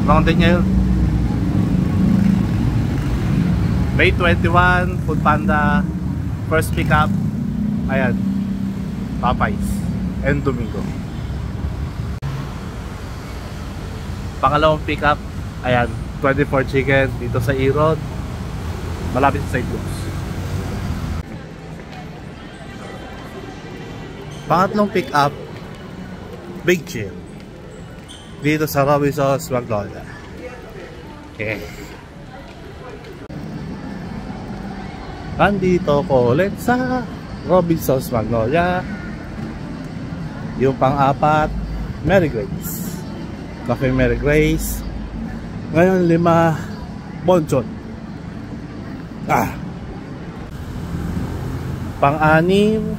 Mountain Hill. May 21, Food Panda. First pickup, ayan, Popeyes and Domingo. Pangalawang pickup, ayan, 24 Chicken dito sa E-Road, malapit sa St. Luke's. Pangatlong pickup, Big Chill dito sa Robinson's Magnolia. Okay. Andito ko ulit sa Robinson's Magnolia. Yung pang-apat, Mary Grace Cafe Mary Grace. Ngayon 5, Bonchon. Pang-anim,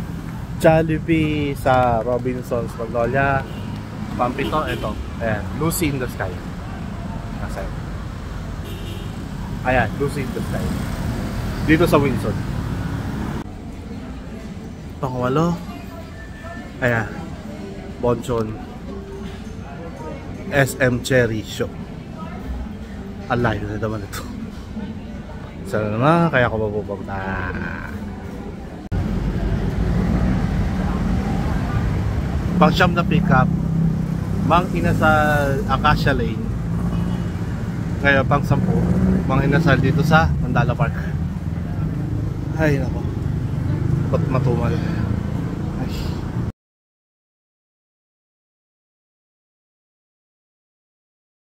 Jollibee sa Robinson's Magnolia. Pang-pito, ito, ayan, Lucy in the Sky. Ayan, Lucy in the Sky dito sa Wilson. Pang-walo, ayan, Bonchon SM Cherry Show. Alayo na naman ito. Sana naman, kaya ko mabubog na. Pang-siyam na pickup, Mang Inasal Acacia Lane. Kaya pang-10, Mang Inasal dito sa Mandala Park. Ay nako, ba't matumal.